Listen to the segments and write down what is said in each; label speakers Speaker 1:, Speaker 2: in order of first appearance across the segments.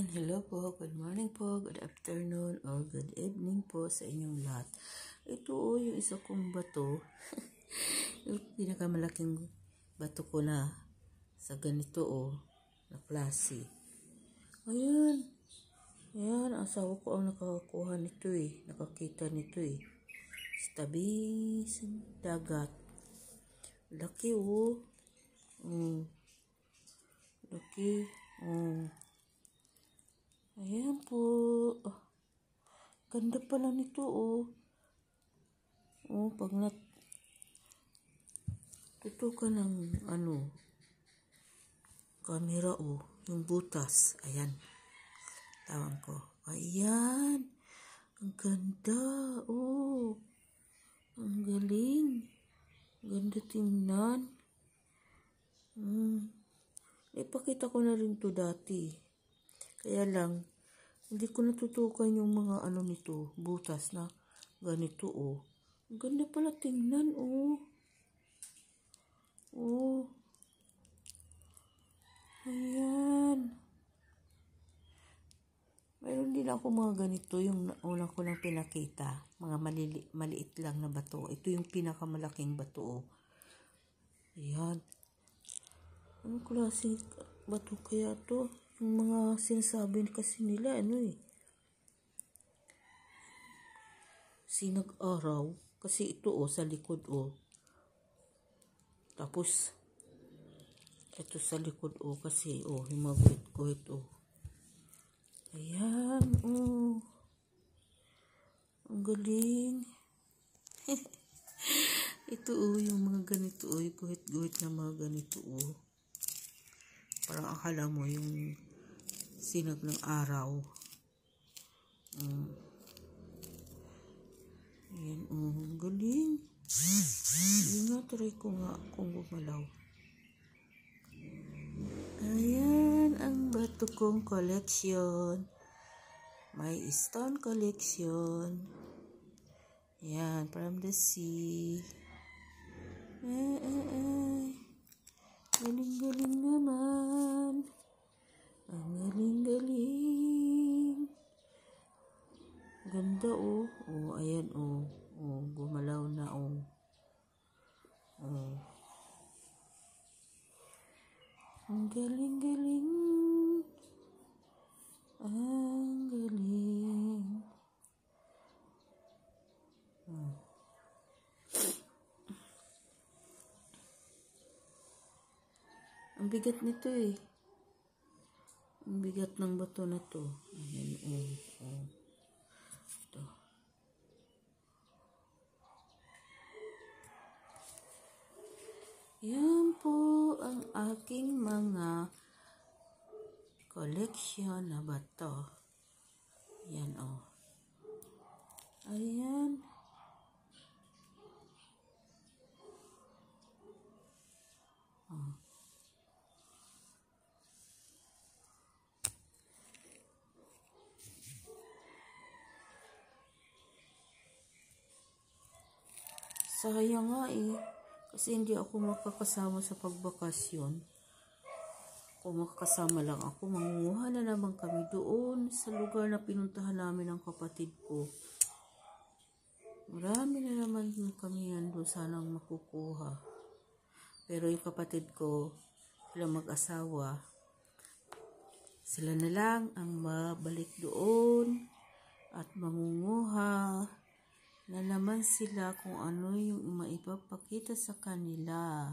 Speaker 1: Hello po, good morning po, good afternoon, or good evening po sa inyong lahat. Ito yung isa kong bato, yung pinakamalaking bato ko na sa ganito na klase. Ayan, asawa ko ang nakakuha nito nakakita nito sa tabi sa dagat. Laki laki, Ayan po. Ganda pala nito pag tutukan ng camera yung butas. Ayan. Tawan ko. Ayan. Ang ganda Ang galing. Ganda tingnan. Ipakita ko na rin to dati. Kaya lang, hindi ko natutukan yung mga nito, butas na ganito Ang ganda pala tingnan Ayan. Mayroon din ako mga ganito, yung una ko lang pinakita. Mga maliit lang na bato. Ito yung pinakamalaking bato Ayan. Anong klase bato kaya to? Yung mga sinasabi kasi nila, sinag-araw. Kasi ito sa likod Tapos, ito sa likod kasi yung mga guhit Ayan, Ang galing. Ito yung mga ganito yung guhit-guhit na mga ganito Parang akala mo yung sinag ng araw. Ayan, galing. Try ko nga kung gumalaw. Ayan, ang bato kong collection. May stone collection. Ayan, from the sea. Galing-galing naman. Ang galing-galing. Ganda ayan gumalaw na Ang galing-galing. Ang galing. Ang bigat nito Ang bigat ng bato na to. Ayan Ito. Yan po ang aking mga collection na bato. Yan Ayan. Sayang nga kasi hindi ako makakasama sa pagbakasyon. Kung makakasama lang ako, mangunguha na naman kami doon sa lugar na pinuntahan namin ng kapatid ko. Marami na naman kami doon sanang makukuha. Pero yung kapatid ko, sila mag-asawa, sila na lang ang mabalik doon at mangunguha na naman sila kung ano yung maipapakita sa kanila.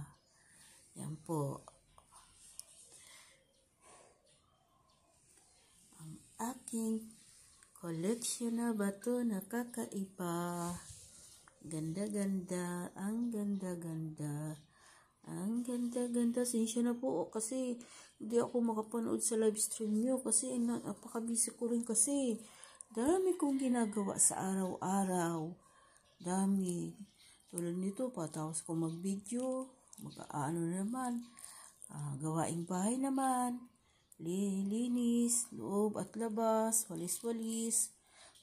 Speaker 1: Yan po. Ang aking collection na bato na kakaiba. Ganda-ganda. Ang ganda-ganda. Ang ganda-ganda. Sinsya na po kasi hindi ako makapanood sa live stream nyo kasi napaka-busy ko rin kasi. Dami kong ginagawa sa araw-araw. Dami. Tulad nito, patapos ko mag-video, naman, gawaing bahay naman, linis, loob at labas, walis-walis,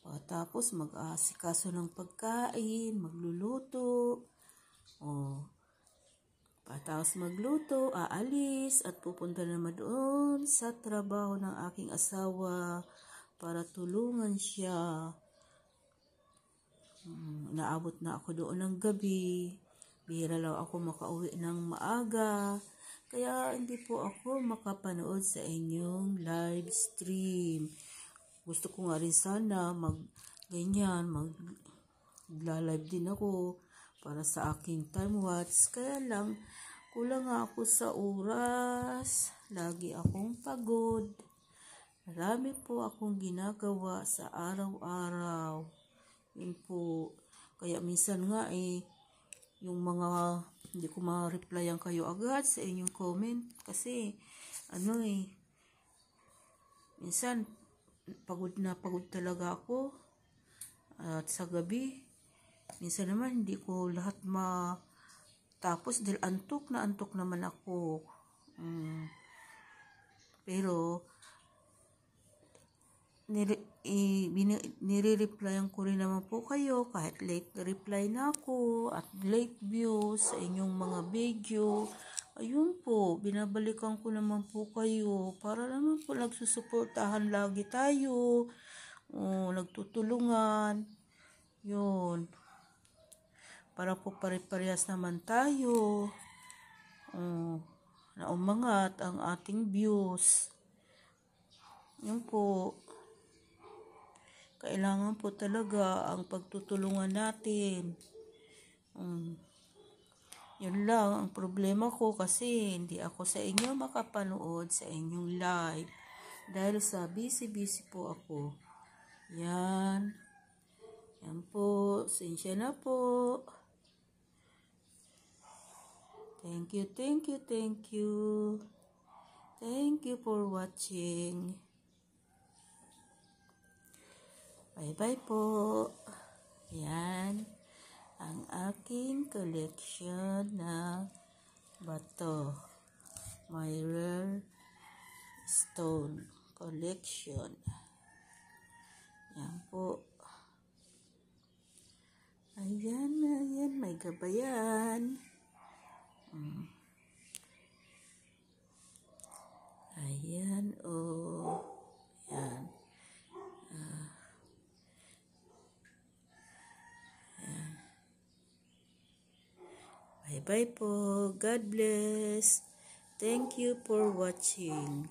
Speaker 1: patapos mag-aasikaso ng pagkain, magluluto, Patapos magluto, aalis at pupunta naman doon sa trabaho ng aking asawa para tulungan siya. Naabot na ako doon ng gabi. Bihira lang ako makauwi ng maaga. Kaya hindi po ako makapanood sa inyong live stream. Gusto ko nga rin sana magla-live din ako para sa aking time watch. Kaya lang, kulang nga ako sa oras. Lagi akong pagod. Marami po akong ginagawa sa araw-araw. Yun po. Kaya minsan nga yung mga hindi ko ma-replyan kayo agad sa inyong comment. Kasi minsan pagod na pagod talaga ako. At sa gabi, minsan naman hindi ko lahat matapos dahil antok naman ako. Pero nire-replyan ko rin naman po kayo kahit late reply na ako at late views sa inyong mga video. Ayun po, binabalikan ko naman po kayo para naman po nagsusuportahan lagi tayo. Nagtutulungan. Yun. Para po pare-parehas naman tayo. Na umangat ang ating views. Yun po. Kailangan po talaga ang pagtutulungan natin. Yun lang ang problema ko kasi hindi ako sa inyo makapanood sa inyong live. Dahil sa busy po ako. Yan. Yan po. Sensya na po. Thank you. Thank you for watching. Bye-bye po. Yan. Ang aking collection na bato. My rare stone collection. Yan po. Ayan. May gabayan. Ayan. Yan. Bye-bye po. God bless. Thank you for watching.